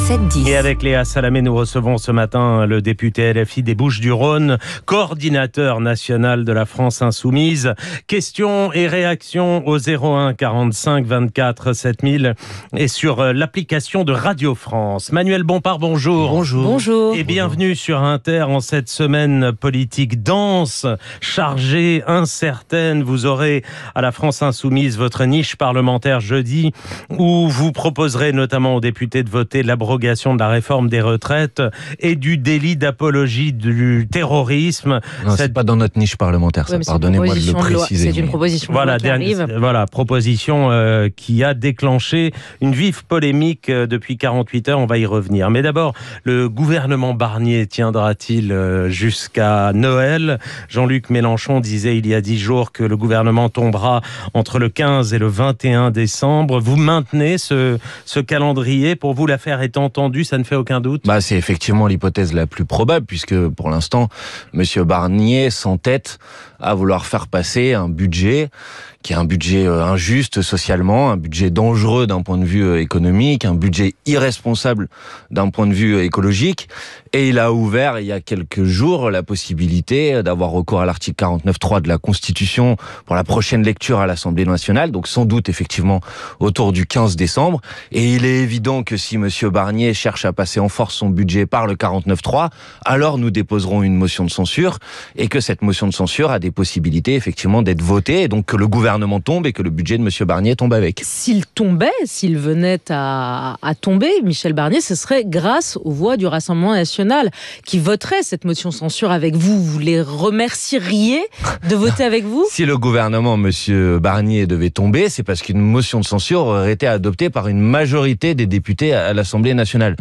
7-10. Et avec Léa Salamé, nous recevons ce matin le député LFI des Bouches-du-Rhône, coordinateur national de la France Insoumise. Questions et réactions au 01 45 24 7000 et sur l'application de Radio France. Manuel Bompard, bonjour. Bonjour. Et bienvenue sur Inter en cette semaine politique dense, chargée, incertaine. Vous aurez à la France Insoumise votre niche parlementaire jeudi où vous proposerez notamment aux députés de voter l'abrogation de la réforme des retraites et du délit d'apologie du terrorisme. Non, c'est pas dans notre niche parlementaire, ça. Pardonnez-moi de le préciser. C'est une proposition de loi qui arrive. Voilà, proposition qui a déclenché une vive polémique depuis 48 heures. On va y revenir. Mais d'abord, le gouvernement Barnier tiendra-t-il jusqu'à Noël ? Jean-Luc Mélenchon disait il y a 10 jours que le gouvernement tombera entre le 15 et le 21 décembre. Vous maintenez ce calendrier ? Pour vous, l'affaire est entendue, ça ne fait aucun doute ? C'est effectivement l'hypothèse la plus probable, puisque pour l'instant, M. Barnier s'entête à vouloir faire passer un budget qui est un budget injuste socialement, un budget dangereux d'un point de vue économique, un budget irresponsable d'un point de vue écologique. Et il a ouvert il y a quelques jours la possibilité d'avoir recours à l'article 49.3 de la Constitution pour la prochaine lecture à l'Assemblée nationale, donc sans doute effectivement autour du 15 décembre. Et il est évident que si M. Barnier cherche à passer en force son budget par le 49.3, alors nous déposerons une motion de censure et que cette motion de censure a des possibilités effectivement d'être votée et donc que le gouvernement tombe et que le budget de M. Barnier tombe avec. S'il venait à tomber, Michel Barnier, ce serait grâce aux voix du Rassemblement national qui voterait cette motion de censure avec vous. Vous les remercieriez de voter avec vous ? Si le gouvernement M. Barnier devait tomber, c'est parce qu'une motion de censure aurait été adoptée par une majorité des députés à l'Assemblée nationale.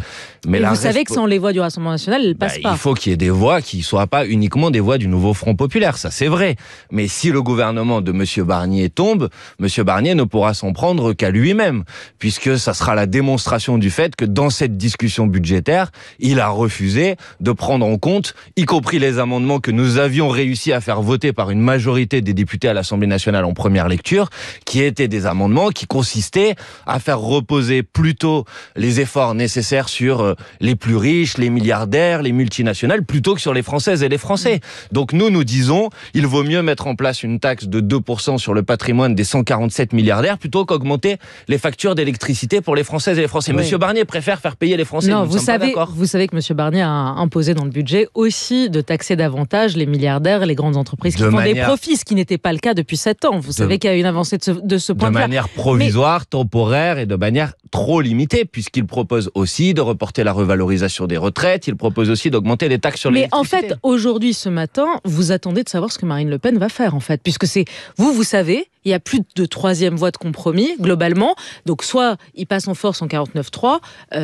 Mais vous savez que sans les voix du Rassemblement national, elle ne passe pas. Il faut qu'il y ait des voix qui ne soient pas uniquement des voix du nouveau Front populaire, ça c'est vrai. Mais si le gouvernement de M. Barnier tombe, M. Barnier ne pourra s'en prendre qu'à lui-même, puisque ça sera la démonstration du fait que dans cette discussion budgétaire, il a refusé de prendre en compte, y compris les amendements que nous avions réussi à faire voter par une majorité des députés à l'Assemblée nationale en première lecture, qui étaient des amendements qui consistaient à faire reposer plutôt les efforts nécessaires sur les plus riches, les milliardaires, les multinationales, plutôt que sur les Françaises et les Français. Donc nous disons, il vaut mieux mettre en place une taxe de 2% sur le patrimoine des 147 milliardaires plutôt qu'augmenter les factures d'électricité pour les Françaises et les Français. Oui. Monsieur Barnier préfère faire payer les Français. Non, vous savez que Monsieur Barnier a imposé dans le budget aussi de taxer davantage les milliardaires et les grandes entreprises qui font des profits, ce qui n'était pas le cas depuis 7 ans. Vous savez qu'il y a une avancée de ce point de vue. De manière provisoire, temporaire et de manière trop limitée, puisqu'il propose aussi de reporter la revalorisation des retraites, il propose aussi d'augmenter les taxes sur l'électricité. Mais en fait, aujourd'hui, ce matin, vous attendez de savoir ce que Marine Le Pen va faire, en fait, puisque c'est vous savez, il n'y a plus de troisième voie de compromis, globalement. Donc, soit il passe en force en 49.3,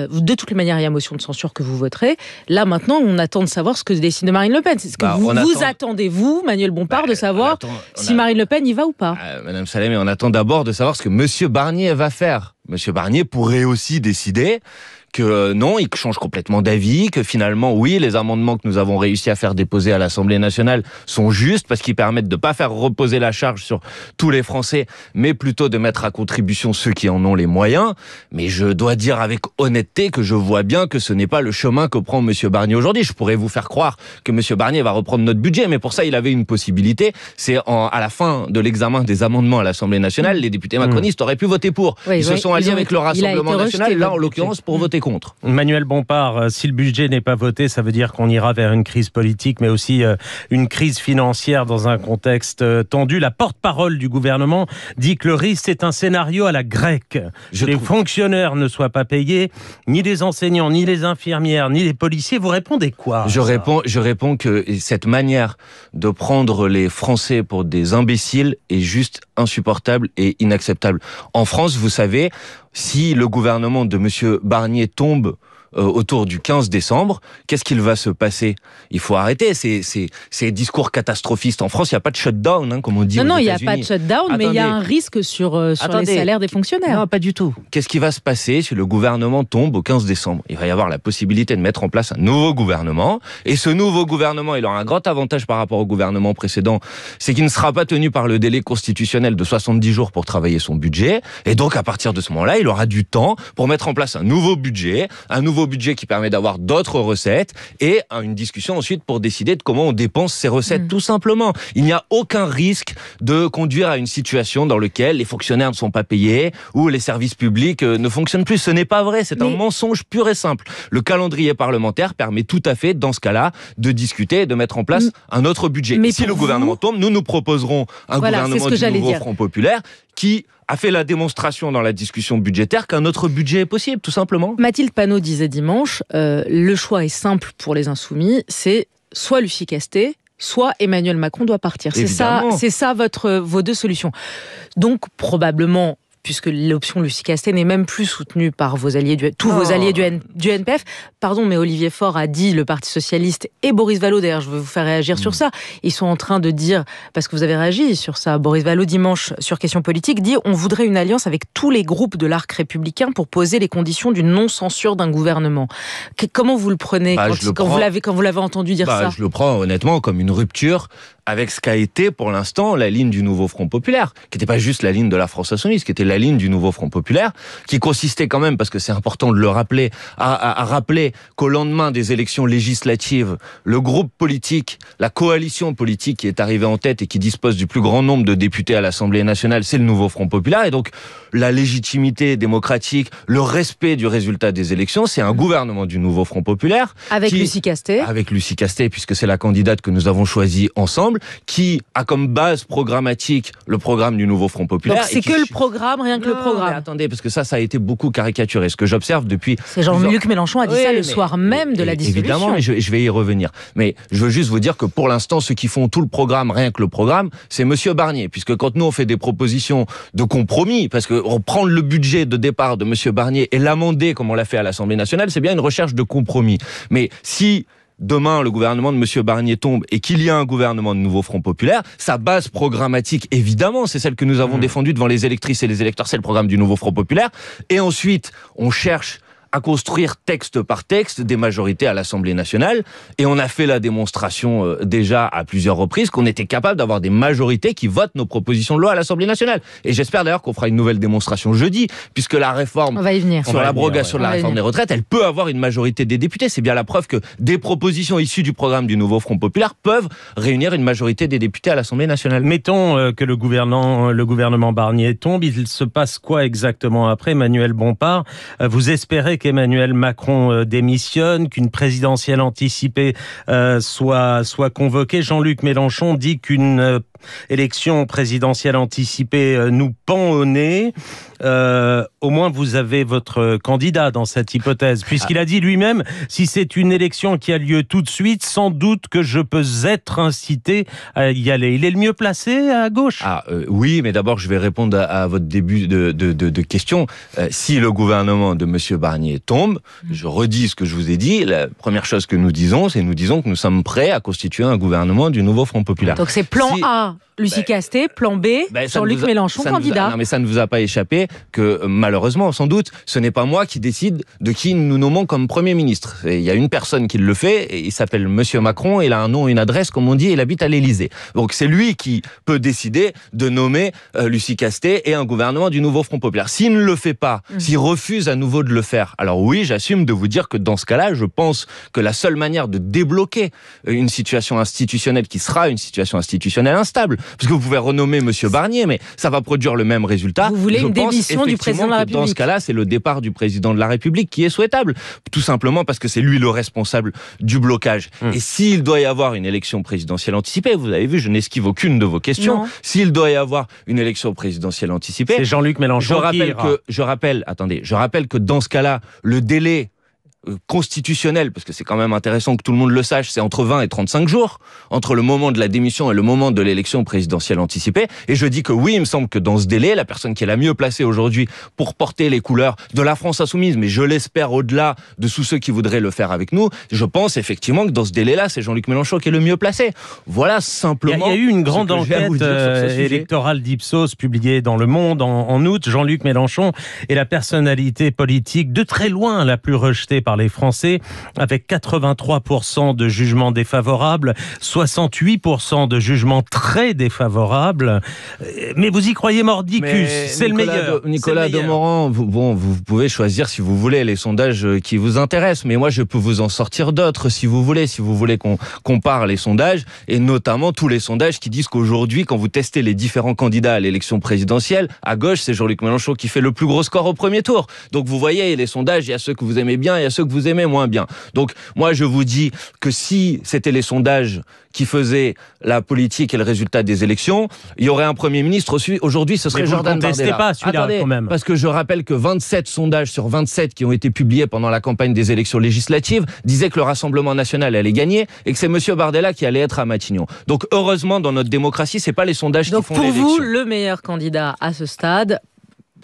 de toutes les manières, il y a motion de censure que vous voterez. Là, maintenant, on attend de savoir ce que décide Marine Le Pen. C'est ce que vous attendez, Manuel Bompard, de savoir si Marine Le Pen y va ou pas. Madame Salamé, on attend d'abord de savoir ce que Monsieur Barnier va faire. Monsieur Barnier pourrait aussi décider que non, il change complètement d'avis, que finalement, oui, les amendements que nous avons réussi à faire déposer à l'Assemblée nationale sont justes parce qu'ils permettent de ne pas faire reposer la charge sur tous les Français, mais plutôt de mettre à contribution ceux qui en ont les moyens. Mais je dois dire avec honnêteté que je vois bien que ce n'est pas le chemin que prend M. Barnier aujourd'hui. Je pourrais vous faire croire que M. Barnier va reprendre notre budget, mais pour ça, il avait une possibilité. C'est à la fin de l'examen des amendements à l'Assemblée nationale, les députés macronistes auraient pu voter pour. Ils se sont alliés avec le Rassemblement national, là, en l'occurrence, pour voter contre. Manuel Bompard, si le budget n'est pas voté, ça veut dire qu'on ira vers une crise politique, mais aussi une crise financière dans un contexte tendu. La porte-parole du gouvernement dit que le risque est un scénario à la grecque. Les fonctionnaires ne soient pas payés, ni les enseignants, ni les infirmières, ni les policiers. Vous répondez quoi ? Je réponds que cette manière de prendre les Français pour des imbéciles est juste insupportable et inacceptable. En France, vous savez, si le gouvernement de M. Barnier tombe autour du 15 décembre, qu'est-ce qu'il va se passer ? Il faut arrêter ces discours catastrophistes. En France, il n'y a pas de shutdown, comme on dit aux États-Unis. Non, il n'y a pas de shutdown, mais il y a un risque sur les salaires des fonctionnaires. Non, pas du tout. Qu'est-ce qui va se passer si le gouvernement tombe au 15 décembre ? Il va y avoir la possibilité de mettre en place un nouveau gouvernement, et ce nouveau gouvernement, il aura un grand avantage par rapport au gouvernement précédent, c'est qu'il ne sera pas tenu par le délai constitutionnel de 70 jours pour travailler son budget, et donc à partir de ce moment-là, il aura du temps pour mettre en place un nouveau budget nouveau budget qui permet d'avoir d'autres recettes et une discussion ensuite pour décider de comment on dépense ces recettes, tout simplement. Il n'y a aucun risque de conduire à une situation dans laquelle les fonctionnaires ne sont pas payés ou les services publics ne fonctionnent plus. Ce n'est pas vrai, c'est un mensonge pur et simple. Le calendrier parlementaire permet tout à fait, dans ce cas-là, de discuter et de mettre en place un autre budget. Mais si le gouvernement tombe, nous proposerons un gouvernement du nouveau Front populaire qui a fait la démonstration dans la discussion budgétaire qu'un autre budget est possible, tout simplement. Mathilde Panot disait dimanche, le choix est simple pour les Insoumis, c'est soit Lucie Castet, soit Emmanuel Macron doit partir. C'est ça vos deux solutions. Donc probablement, puisque l'option Lucie Castet n'est même plus soutenue par vos alliés vos alliés du NPF. Pardon, mais Olivier Faure a dit, le Parti Socialiste et Boris Vallaud, d'ailleurs, je veux vous faire réagir sur ça, ils sont en train de dire, parce que vous avez réagi sur ça, Boris Vallaud dimanche sur Question Politique, dit on voudrait une alliance avec tous les groupes de l'arc républicain pour poser les conditions d'une non-censure d'un gouvernement. Comment vous le prenez quand vous l'avez entendu dire ça? Je le prends honnêtement comme une rupture avec ce qu'a été pour l'instant la ligne du nouveau Front populaire, qui n'était pas juste la ligne de la France insoumise, qui était la ligne du nouveau Front populaire, qui consistait quand même, parce que c'est important de le rappeler, à rappeler qu'au lendemain des élections législatives, le groupe politique, la coalition politique qui est arrivée en tête et qui dispose du plus grand nombre de députés à l'Assemblée nationale, c'est le nouveau Front populaire, et donc la légitimité démocratique, le respect du résultat des élections, c'est un gouvernement du nouveau Front populaire. Avec Lucie Castet. Avec Lucie Castet, puisque c'est la candidate que nous avons choisie ensemble, qui a comme base programmatique le programme du nouveau Front populaire. Donc c'est que le programme, rien que le programme. Mais attendez, parce que ça a été beaucoup caricaturé. Ce que j'observe depuis... C'est Jean-Luc Mélenchon a dit ça le soir même de la dissolution. Évidemment, mais je vais y revenir. Mais je veux juste vous dire que pour l'instant, ceux qui font tout le programme, rien que le programme, c'est Monsieur Barnier. Puisque quand nous on fait des propositions de compromis, parce que prendre le budget de départ de Monsieur Barnier et l'amender comme on l'a fait à l'Assemblée nationale, c'est bien une recherche de compromis. Mais si demain le gouvernement de Monsieur Barnier tombe et qu'il y a un gouvernement de nouveau Front populaire, sa base programmatique, évidemment, c'est celle que nous avons défendue devant les électrices et les électeurs, c'est le programme du nouveau Front populaire. Et ensuite, on cherche à construire texte par texte des majorités à l'Assemblée nationale. Et on a fait la démonstration déjà à plusieurs reprises qu'on était capable d'avoir des majorités qui votent nos propositions de loi à l'Assemblée nationale. Et j'espère d'ailleurs qu'on fera une nouvelle démonstration jeudi, puisque la réforme sur l'abrogation de la réforme des retraites, elle peut avoir une majorité des députés. C'est bien la preuve que des propositions issues du programme du nouveau Front populaire peuvent réunir une majorité des députés à l'Assemblée nationale. Mettons que le gouvernement Barnier tombe, il se passe quoi exactement après? Emmanuel Bompard, vous espérez qu'Emmanuel Macron démissionne, qu'une présidentielle anticipée soit convoquée. Jean-Luc Mélenchon dit qu'une élection présidentielle anticipée nous pend au nez. Au moins vous avez votre candidat dans cette hypothèse, puisqu'il a dit lui-même, si c'est une élection qui a lieu tout de suite, sans doute que je peux être incité à y aller. Il est le mieux placé à gauche. Oui, mais d'abord je vais répondre à votre début de question. Si le gouvernement de Monsieur Barnier tombe, je redis ce que je vous ai dit, la première chose que nous disons, c'est que nous sommes prêts à constituer un gouvernement du nouveau Front populaire. Donc c'est plan A, Lucie Castet, plan B, Jean-Luc Mélenchon, candidat. Non mais ça ne vous a pas échappé que malheureusement, sans doute, ce n'est pas moi qui décide de qui nous nommons comme Premier ministre. Il y a une personne qui le fait, et il s'appelle Monsieur Macron, il a un nom, une adresse, comme on dit, et il habite à l'Élysée. Donc c'est lui qui peut décider de nommer Lucie Castet et un gouvernement du nouveau Front populaire. S'il ne le fait pas, s'il refuse à nouveau de le faire, alors oui, j'assume de vous dire que dans ce cas-là, je pense que la seule manière de débloquer une situation institutionnelle qui sera une situation institutionnelle instable, parce que vous pouvez renommer Monsieur Barnier, mais ça va produire le même résultat. Vous voulez une démission du président de la République? Dans ce cas-là, c'est le départ du président de la République qui est souhaitable. Tout simplement parce que c'est lui le responsable du blocage. Et s'il doit y avoir une élection présidentielle anticipée, vous avez vu, je n'esquive aucune de vos questions. S'il doit y avoir une élection présidentielle anticipée, c'est Jean-Luc Mélenchon je rappelle que dans ce cas-là, le délai constitutionnel, parce que c'est quand même intéressant que tout le monde le sache, c'est entre 20 et 35 jours, entre le moment de la démission et le moment de l'élection présidentielle anticipée. Et je dis que oui, il me semble que dans ce délai, la personne qui est la mieux placée aujourd'hui pour porter les couleurs de la France insoumise, mais je l'espère au-delà de tous ceux qui voudraient le faire avec nous, je pense effectivement que dans ce délai-là, c'est Jean-Luc Mélenchon qui est le mieux placé. Voilà simplement. Il y a eu une grande enquête électorale d'Ipsos publiée dans Le Monde en août. Jean-Luc Mélenchon est la personnalité politique de très loin la plus rejetée par par les Français, avec 83% de jugements défavorables, 68% de jugements très défavorables. Mais vous y croyez mordicus, c'est le meilleur. Nicolas Demorand, vous pouvez choisir si vous voulez les sondages qui vous intéressent, mais moi je peux vous en sortir d'autres si vous voulez qu'on compare les sondages, et notamment tous les sondages qui disent qu'aujourd'hui, quand vous testez les différents candidats à l'élection présidentielle, à gauche, c'est Jean-Luc Mélenchon qui fait le plus gros score au premier tour. Donc vous voyez, les sondages, il y a ceux que vous aimez bien, il y a ceux que vous aimez moins bien. Donc moi je vous dis que si c'était les sondages qui faisaient la politique et le résultat des élections, il y aurait un Premier ministre aujourd'hui, ce serait Jordan Bardella. Mais vous ne contestez pas celui-là. Attendez, quand même. Parce que je rappelle que 27 sondages sur 27 qui ont été publiés pendant la campagne des élections législatives disaient que le Rassemblement national allait gagner et que c'est Monsieur Bardella qui allait être à Matignon. Donc heureusement, dans notre démocratie, c'est pas les sondages qui font l'élection. Donc pour vous, le meilleur candidat à ce stade,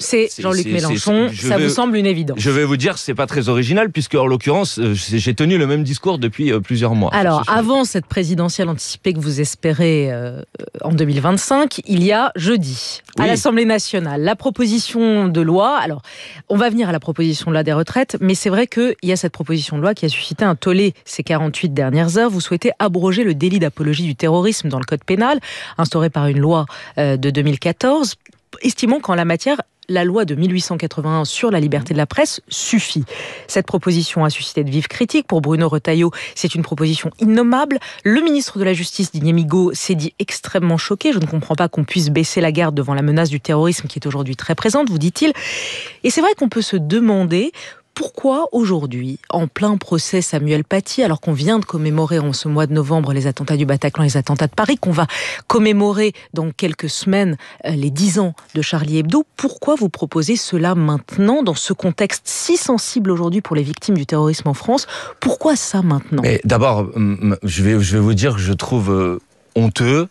c'est Jean-Luc Mélenchon, ça vous semble une évidence? Je vais vous dire, c'est pas très original, puisque en l'occurrence, j'ai tenu le même discours depuis plusieurs mois. Alors, avant cette présidentielle anticipée que vous espérez en 2025, il y a jeudi, à l'Assemblée nationale, la proposition de loi. Alors, on va venir à la proposition de loi des retraites, mais c'est vrai qu'il y a cette proposition de loi qui a suscité un tollé ces 48 dernières heures. Vous souhaitez abroger le délit d'apologie du terrorisme dans le code pénal, instauré par une loi de 2014, estimant qu'en la matière, la loi de 1881 sur la liberté de la presse suffit. Cette proposition a suscité de vives critiques. Pour Bruno Retailleau, c'est une proposition innommable. Le ministre de la Justice, Didier Migaud, s'est dit extrêmement choqué. Je ne comprends pas qu'on puisse baisser la garde devant la menace du terrorisme qui est aujourd'hui très présente, vous dit-il. Et c'est vrai qu'on peut se demander pourquoi aujourd'hui, en plein procès Samuel Paty, alors qu'on vient de commémorer en ce mois de novembre les attentats du Bataclan et les attentats de Paris, qu'on va commémorer dans quelques semaines les 10 ans de Charlie Hebdo, pourquoi vous proposez cela maintenant, dans ce contexte si sensible aujourd'hui pour les victimes du terrorisme en France? Pourquoi ça maintenant? D'abord, je vais vous dire que je trouve honteux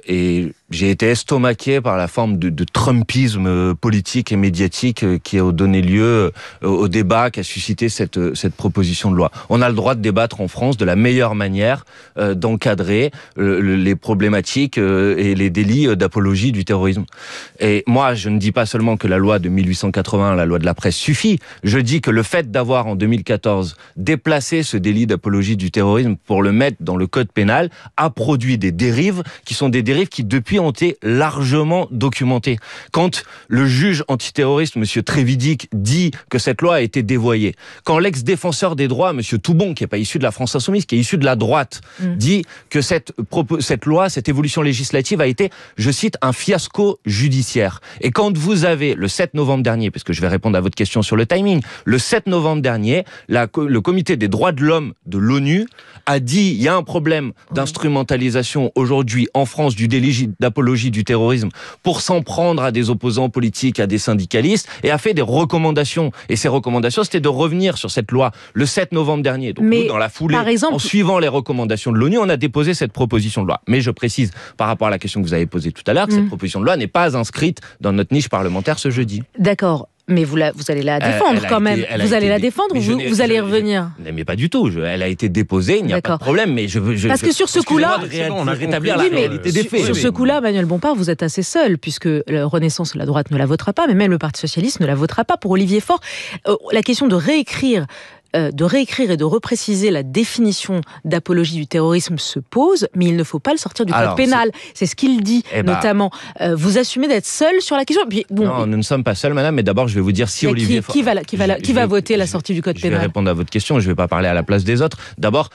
et j'ai été estomaqué par la forme de trumpisme politique et médiatique qui a donné lieu au débat qui a suscité cette proposition de loi. On a le droit de débattre en France de la meilleure manière d'encadrer les problématiques et les délits d'apologie du terrorisme. Et moi, je ne dis pas seulement que la loi de 1881, la loi de la presse, suffit. Je dis que le fait d'avoir, en 2014, déplacé ce délit d'apologie du terrorisme pour le mettre dans le code pénal a produit des dérives qui sont des dérives qui, depuis, ont été largement documentées. Quand le juge antiterroriste, M. Trévidic, dit que cette loi a été dévoyée, quand l'ex-défenseur des droits, M. Toubon, qui n'est pas issu de la France Insoumise, qui est issu de la droite, dit que cette loi, cette évolution législative a été, je cite, un fiasco judiciaire. Et quand vous avez, le 7 novembre dernier, parce que je vais répondre à votre question sur le timing, le 7 novembre dernier, le comité des droits de l'homme de l'ONU a dit il y a un problème d'instrumentalisation aujourd'hui en France du délit d'apologie du terrorisme pour s'en prendre à des opposants politiques, à des syndicalistes, et a fait des recommandations. Et ces recommandations, c'était de revenir sur cette loi le 7 novembre dernier. Donc nous, dans la foulée, en suivant les recommandations de l'ONU, on a déposé cette proposition de loi. Mais je précise, par rapport à la question que vous avez posée tout à l'heure, que cette proposition de loi n'est pas inscrite dans notre niche parlementaire ce jeudi. D'accord. Mais vous allez la défendre quand même. Vous allez la défendre ou vous allez y revenir? Mais pas du tout. Elle a été déposée, il n'y a pas de problème. Mais parce que sur ce coup-là, on a rétablir la réalité des faits. Sur ce coup-là, Manuel Bompard, vous êtes assez seul, puisque la Renaissance, la droite ne la votera pas, mais même le Parti socialiste ne la votera pas. Pour Olivier Faure, la question de réécrire et de repréciser la définition d'apologie du terrorisme se pose, mais il ne faut pas le sortir du code pénal. C'est ce qu'il dit, notamment. Vous assumez d'être seul sur la question? Puis, non, nous ne sommes pas seuls, madame, mais d'abord, je vais vous dire si Olivier Faure... Qui va voter la sortie du code pénal? Je vais répondre à votre question, je ne vais pas parler à la place des autres. D'abord,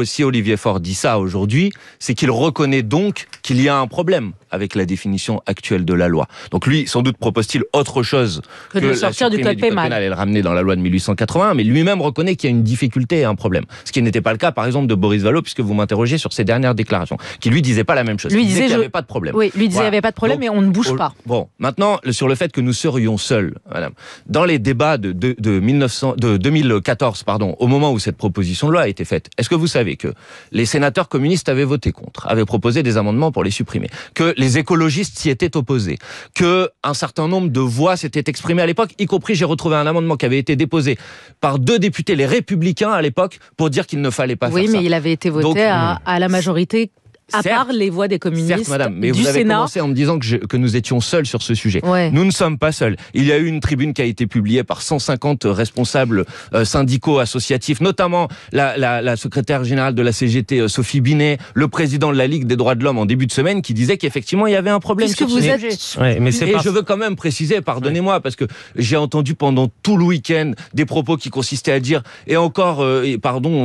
si Olivier Faure dit ça aujourd'hui, c'est qu'il reconnaît donc qu'il y a un problème avec la définition actuelle de la loi. Donc lui, sans doute propose-t-il autre chose que de sortir du code pénal et le ramener dans la loi de 1881, mais lui-même reconnaît qu'il y a une difficulté et un problème. Ce qui n'était pas le cas, par exemple, de Boris Vallaud, puisque vous m'interrogez sur ses dernières déclarations, qui lui disait pas la même chose. Lui disait qu'il n'y avait pas de problème. Oui, lui disait qu'il n'y avait pas de problème, mais on ne bouge pas. Bon, maintenant, sur le fait que nous serions seuls, madame, dans les débats de 2014, au moment où cette proposition de loi a été faite, est-ce que vous savez que les sénateurs communistes avaient voté contre, avaient proposé des amendements pour les supprimer, que les écologistes s'y étaient opposés, que un certain nombre de voix s'étaient exprimées à l'époque, y compris j'ai retrouvé un amendement qui avait été déposé par 2 députés, les Républicains à l'époque, pour dire qu'il ne fallait pas faire ça. Oui, mais il avait été voté à la majorité À part les voix des communistes, certes, madame, mais du vous avez Sénat. commencé en me disant que nous étions seuls sur ce sujet. Ouais. Nous ne sommes pas seuls. Il y a eu une tribune qui a été publiée par 150 responsables syndicaux associatifs, notamment la secrétaire générale de la CGT, Sophie Binet, le président de la Ligue des droits de l'homme en début de semaine, qui disait qu'effectivement il y avait un problème Puisque sur vous ce êtes... sujet. Ouais, mais c'est Et pas... je veux quand même préciser, pardonnez-moi, parce que j'ai entendu pendant tout le week-end des propos qui consistaient à dire, et encore,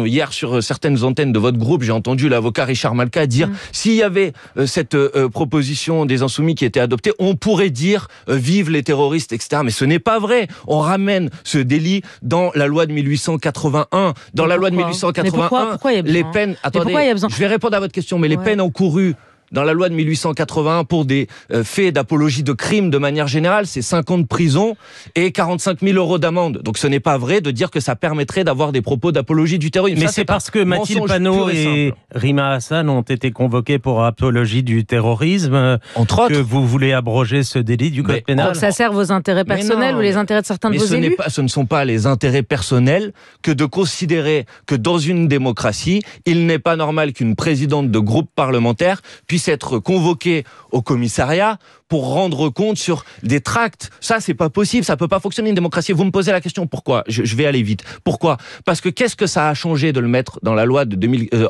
hier sur certaines antennes de votre groupe, j'ai entendu l'avocat Richard Malka dire, s'il y avait cette proposition des Insoumis qui était adoptée, on pourrait dire vive les terroristes, etc. Mais ce n'est pas vrai. On ramène ce délit dans la loi de 1881. Dans la loi de 1881, pourquoi il y a besoin les peines... Attendez, je vais répondre à votre question, mais les peines encourues dans la loi de 1881 pour des faits d'apologie de crime de manière générale, c'est 5 ans de prison et 45 000 € d'amende. Donc ce n'est pas vrai de dire que ça permettrait d'avoir des propos d'apologie du terrorisme. Mais ça, c'est parce que Mathilde Panot et Rima Hassan ont été convoqués pour apologie du terrorisme, entre autres, que vous voulez abroger ce délit du code pénal. Donc ça sert vos intérêts personnels ou les intérêts de certains de vos élus ? Ce ne sont pas les intérêts personnels que de considérer que dans une démocratie, il n'est pas normal qu'une présidente de groupe parlementaire puisse être convoquée au commissariat pour rendre compte sur des tracts. Ça, c'est pas possible, ça peut pas fonctionner une démocratie. Vous me posez la question, pourquoi ? Je vais aller vite. Pourquoi ? Parce que qu'est-ce que ça a changé de le mettre dans la loi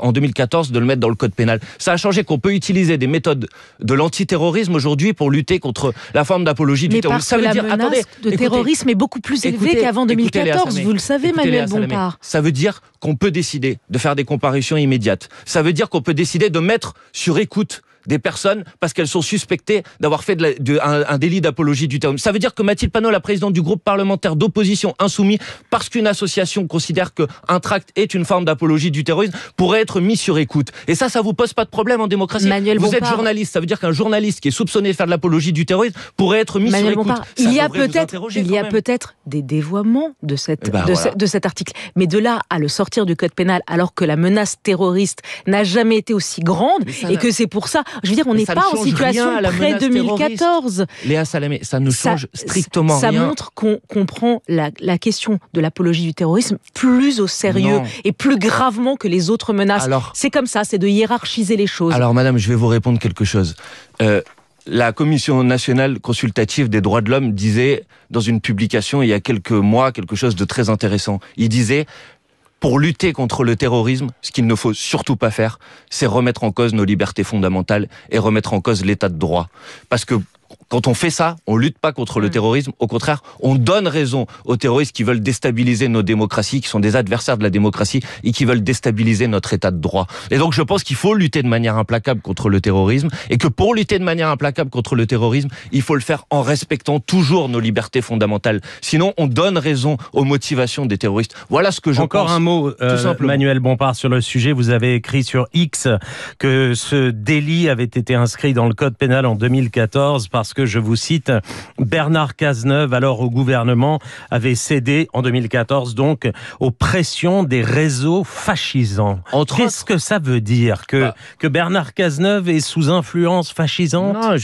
en 2014, de le mettre dans le code pénal ? Ça a changé qu'on peut utiliser des méthodes de l'antiterrorisme aujourd'hui pour lutter contre la forme d'apologie du terrorisme. Ça veut dire, la menace de terrorisme est beaucoup plus élevée qu'avant 2014, vous le savez, Manuel Bompard. Ça veut dire qu'on peut décider de faire des comparutions immédiates. Ça veut dire qu'on peut décider de mettre sur écoute des personnes parce qu'elles sont suspectées d'avoir fait un délit d'apologie du terrorisme. Ça veut dire que Mathilde Panot, la présidente du groupe parlementaire d'opposition Insoumis, parce qu'une association considère qu'un tract est une forme d'apologie du terrorisme, pourrait être mis sur écoute. Et ça vous pose pas de problème en démocratie ? Vous êtes journaliste, ça veut dire qu'un journaliste qui est soupçonné de faire de l'apologie du terrorisme pourrait être mis sur écoute. Il y a peut-être des dévoiements de cet article. Mais de là à le sortir du code pénal alors que la menace terroriste n'a jamais été aussi grande et que c'est pour ça... Je veux dire, on n'est pas en situation pré-2014. Léa Salamé, ça ne change strictement rien. Ça montre qu'on prend la question de l'apologie du terrorisme plus au sérieux et plus gravement que les autres menaces. C'est comme ça, c'est de hiérarchiser les choses. Alors, madame, je vais vous répondre quelque chose. La Commission nationale consultative des droits de l'homme disait, dans une publication il y a quelques mois, quelque chose de très intéressant. Il disait... Pour lutter contre le terrorisme, ce qu'il ne faut surtout pas faire, c'est remettre en cause nos libertés fondamentales et remettre en cause l'état de droit. Parce que quand on fait ça, on lutte pas contre le terrorisme. Au contraire, on donne raison aux terroristes qui veulent déstabiliser nos démocraties, qui sont des adversaires de la démocratie et qui veulent déstabiliser notre état de droit. Et donc, je pense qu'il faut lutter de manière implacable contre le terrorisme et que pour lutter de manière implacable contre le terrorisme, il faut le faire en respectant toujours nos libertés fondamentales. Sinon, on donne raison aux motivations des terroristes. Voilà ce que je pense. Encore un mot, Manuel Bompard, sur le sujet. Vous avez écrit sur X que ce délit avait été inscrit dans le code pénal en 2014 parce que, je vous cite, Bernard Cazeneuve, alors au gouvernement, avait cédé en 2014 donc aux pressions des réseaux fascisants. Qu'est-ce que ça veut dire que Bernard Cazeneuve est sous influence fascisante ? Non,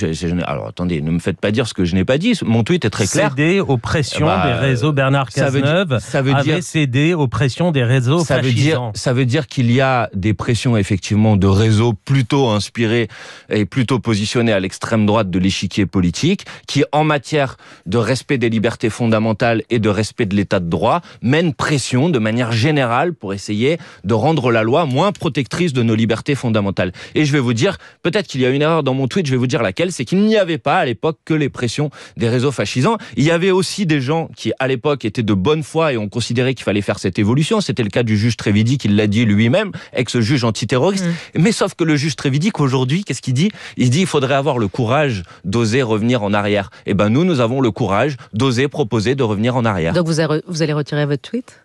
alors attendez, ne me faites pas dire ce que je n'ai pas dit. Mon tweet est très clair. Cédé aux pressions des réseaux. Bernard Cazeneuve avait cédé aux pressions des réseaux fascisants. Ça veut dire qu'il y a des pressions effectivement de réseaux plutôt inspirés et plutôt positionnés à l'extrême droite de l'échiquier politique qui, en matière de respect des libertés fondamentales et de respect de l'état de droit, mènent pression de manière générale pour essayer de rendre la loi moins protectrice de nos libertés fondamentales. Et je vais vous dire, peut-être qu'il y a une erreur dans mon tweet, je vais vous dire laquelle, c'est qu'il n'y avait pas à l'époque que les pressions des réseaux fascisants. Il y avait aussi des gens qui, à l'époque, étaient de bonne foi et ont considéré qu'il fallait faire cette évolution. C'était le cas du juge Trévidic, il l'a dit lui-même, ex-juge antiterroriste. Mais sauf que le juge Trévidic, aujourd'hui, qu'est-ce qu'il dit ? Il dit qu'il faudrait avoir le courage d'oser revenir en arrière. Et ben nous avons le courage d'oser proposer de revenir en arrière. Donc vous allez retirer votre tweet ?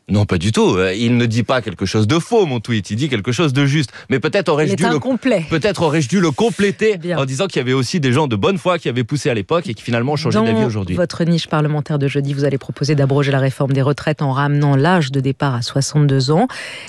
Non, pas du tout. Il ne dit pas quelque chose de faux, mon tweet. Il dit quelque chose de juste. Mais peut-être aurais-je dû le compléter en disant qu'il y avait aussi des gens de bonne foi qui avaient poussé à l'époque et qui finalement ont changé d'avis aujourd'hui. Dans votre niche parlementaire de jeudi, vous allez proposer d'abroger la réforme des retraites en ramenant l'âge de départ à 62 ans.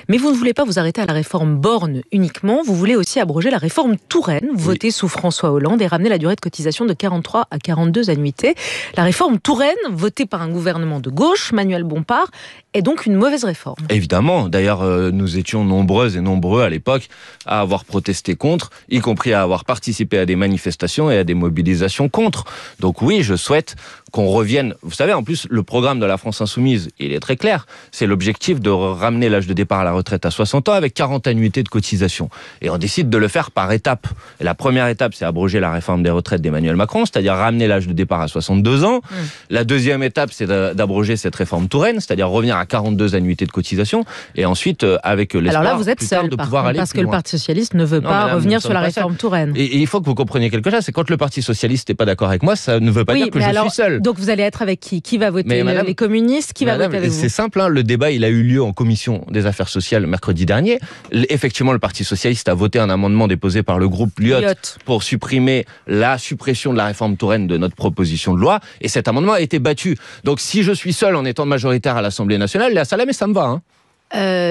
Mais vous ne voulez pas vous arrêter à la réforme Borne uniquement. Vous voulez aussi abroger la réforme Touraine, votée sous François Hollande, et ramener la durée de cotisation de 43 à 42 annuités. La réforme Touraine, votée par un gouvernement de gauche, Manuel Bompard, est donc une une mauvaise réforme. Évidemment. D'ailleurs, nous étions nombreuses et nombreux à l'époque à avoir protesté contre, y compris à avoir participé à des manifestations et à des mobilisations contre. Donc oui, je souhaite qu'on revienne. Vous savez, en plus, le programme de la France Insoumise, il est très clair. C'est l'objectif de ramener l'âge de départ à la retraite à 60 ans avec 40 annuités de cotisation. Et on décide de le faire par étapes. Et la première étape, c'est abroger la réforme des retraites d'Emmanuel Macron, c'est-à-dire ramener l'âge de départ à 62 ans. La deuxième étape, c'est d'abroger cette réforme Touraine, c'est-à-dire revenir à 42 annuités de cotisation. Et ensuite, avec l'espoir Alors là, vous êtes plus tard seul, de pouvoir aller parce plus que le loin. Parti socialiste ne veut pas revenir sur la réforme Touraine. Et il faut que vous compreniez quelque chose, c'est quand le Parti socialiste n'est pas d'accord avec moi, ça ne veut pas dire que je suis seul. Donc vous allez être avec qui? Qui va voter? Les communistes? Qui va voter avec vous? C'est simple, le débat il a eu lieu en commission des affaires sociales mercredi dernier. Effectivement, le Parti socialiste a voté un amendement déposé par le groupe Lyotte pour supprimer la suppression de la réforme Touraine de notre proposition de loi. Et cet amendement a été battu. Donc si je suis seul en étant majoritaire à l'Assemblée nationale, Léa Salamé, ça me va.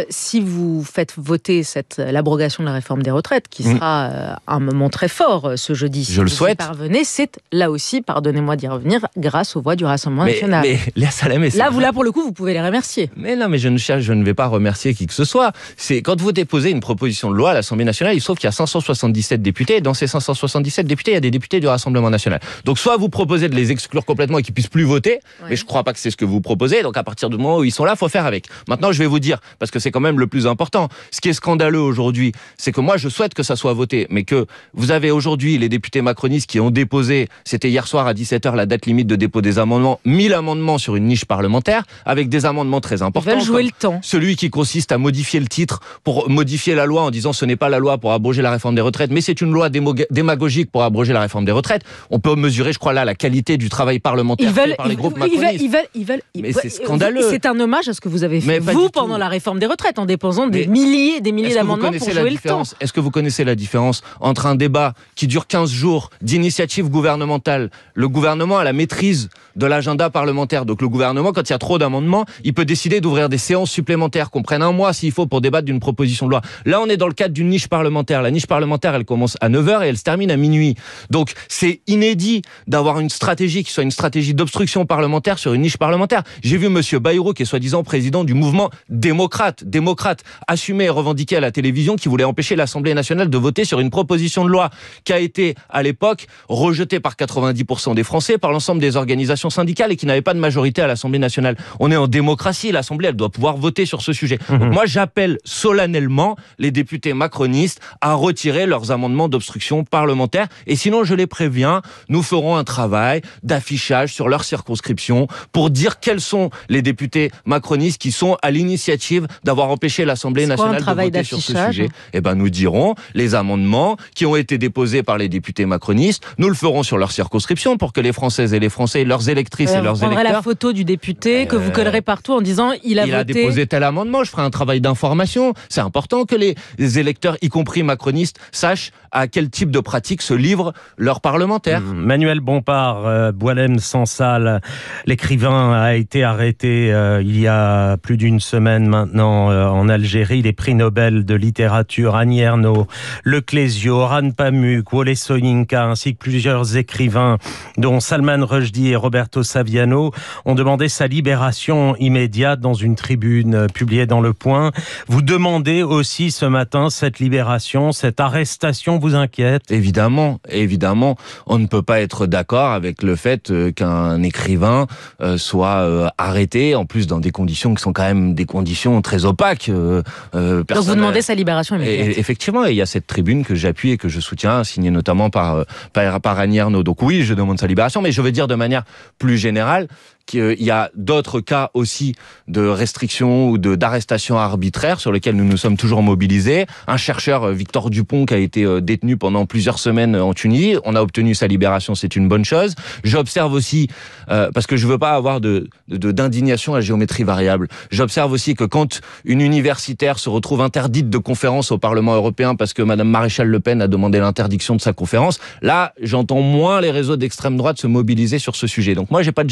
Si vous faites voter l'abrogation de la réforme des retraites, qui sera un moment très fort ce jeudi, si je le vous souhaite. y parvenez, c'est là aussi, pardonnez-moi d'y revenir, grâce aux voix du Rassemblement national. Mais Léa Salamé, là, pour le coup, vous pouvez les remercier. Mais non, mais je ne vais pas remercier qui que ce soit. C'est quand vous déposez une proposition de loi à l'Assemblée nationale, il se trouve qu'il y a 577 députés, et dans ces 577 députés, il y a des députés du Rassemblement national. Donc soit vous proposez de les exclure complètement et qu'ils puissent plus voter, mais je crois pas que c'est ce que vous proposez. Donc à partir du moment où ils sont là, faut faire avec. Maintenant, je vais vous dire, parce que c'est quand même le plus important. Ce qui est scandaleux aujourd'hui, c'est que moi, je souhaite que ça soit voté, mais que vous avez aujourd'hui les députés macronistes qui ont déposé, c'était hier soir à 17h, la date limite de dépôt des amendements, 1000 amendements sur une niche parlementaire, avec des amendements très importants. Ils veulent jouer le temps. Celui qui consiste à modifier le titre pour modifier la loi en disant ce n'est pas la loi pour abroger la réforme des retraites, mais c'est une loi démagogique pour abroger la réforme des retraites. On peut mesurer, je crois, là, la qualité du travail parlementaire fait par les groupes macronistes. Mais c'est scandaleux. C'est un hommage à ce que vous avez fait, vous, pendant la réforme des retraites, en déposant des milliers d'amendements pour jouer le temps. Est-ce que vous connaissez la différence entre un débat qui dure 15 jours d'initiative gouvernementale? Le gouvernement a la maîtrise de l'agenda parlementaire. Donc le gouvernement, quand il y a trop d'amendements, il peut décider d'ouvrir des séances supplémentaires, qu'on prenne un mois s'il faut pour débattre d'une proposition de loi. Là, on est dans le cadre d'une niche parlementaire. La niche parlementaire, elle commence à 9h et elle se termine à minuit. Donc c'est inédit d'avoir une stratégie qui soit une stratégie d'obstruction parlementaire sur une niche parlementaire. J'ai vu monsieur Bayrou, qui est soi-disant président du mouvement démocrate, assumer et revendiquer à la télévision qui voulait empêcher l'Assemblée nationale de voter sur une proposition de loi qui a été, à l'époque, rejetée par 90% des Français, par l'ensemble des organisations syndicales et qui n'avait pas de majorité à l'Assemblée nationale. On est en démocratie, l'Assemblée, elle doit pouvoir voter sur ce sujet. Donc moi, j'appelle solennellement les députés macronistes à retirer leurs amendements d'obstruction parlementaire. Et sinon, je les préviens, nous ferons un travail d'affichage sur leur circonscription pour dire quels sont les députés macronistes qui sont à l'initiative d'avoir empêché l'Assemblée nationale de voter sur ce sujet. Eh ben, nous dirons les amendements qui ont été déposés par les députés macronistes. Nous le ferons sur leur circonscription pour que les Françaises et les Français, leurs électrices et leurs électeurs... la photo du député que vous collerez partout en disant il a déposé tel amendement. Je ferai un travail d'information. C'est important que les électeurs, y compris macronistes, sachent à quel type de pratique se livrent leurs parlementaires. Manuel Bompard, Boualem Sansal, l'écrivain, a été arrêté il y a plus d'une semaine maintenant en Algérie. Les prix Nobel de littérature, Annie Ernaux, Le Clésio, Orhan Pamuk, Wole Soyinka, ainsi que plusieurs écrivains, dont Salman Rushdie et Roberto Saviano, ont demandé sa libération immédiate dans une tribune publiée dans Le Point. Vous demandez aussi ce matin cette libération, cette arrestation vous inquiète? Évidemment, on ne peut pas être d'accord avec le fait qu'un écrivain soit arrêté, en plus dans des conditions qui sont quand même des conditions très opaques. Donc vous demandez sa libération immédiate. Effectivement, et il y a cette tribune que j'appuie et que je soutiens, signée notamment par Annie Ernaux. Donc oui, je demande sa libération, mais je veux dire de manière plus générale qu'il y a d'autres cas aussi de restrictions ou d'arrestations arbitraires sur lesquels nous nous sommes toujours mobilisés. Un chercheur, Victor Dupont, qui a été détenu pendant plusieurs semaines en Tunisie. On a obtenu sa libération, c'est une bonne chose. J'observe aussi, parce que je veux pas avoir d'indignation à géométrie variable, j'observe aussi que quand une universitaire se retrouve interdite de conférence au Parlement européen parce que Madame Maréchal Le Pen a demandé l'interdiction de sa conférence, là, j'entends moins les réseaux d'extrême droite se mobiliser sur ce sujet. Donc moi, j'ai pas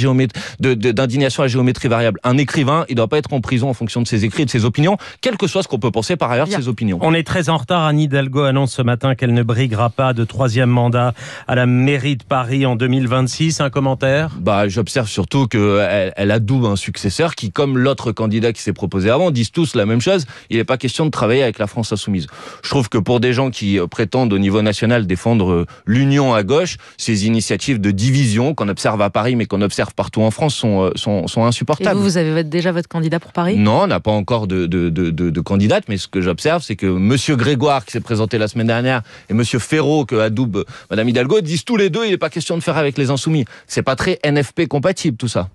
de d'indignation à géométrie variable. Un écrivain, il ne doit pas être en prison en fonction de ses écrits et de ses opinions, quel que soit ce qu'on peut penser par ailleurs de ses opinions. On est très en retard. Anne Hidalgo annonce ce matin qu'elle ne briguera pas de 3e mandat à la mairie de Paris en 2026. Un commentaire ? J'observe surtout qu'elle adoube un successeur qui, comme l'autre candidat qui s'est proposé avant, disent tous la même chose. Il n'est pas question de travailler avec la France insoumise. Je trouve que pour des gens qui prétendent au niveau national défendre l'union à gauche, ces initiatives de division qu'on observe à Paris mais qu'on observe partout en France sont insupportables. Et vous avez déjà votre candidat pour Paris ? Non, on n'a pas encore de candidate, mais ce que j'observe, c'est que Monsieur Grégoire, qui s'est présenté la semaine dernière, et Monsieur Ferraud, que adoube Madame Hidalgo, disent tous les deux, il n'est pas question de faire avec les insoumis. C'est pas très NFP compatible, tout ça.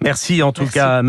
Merci en tout cas.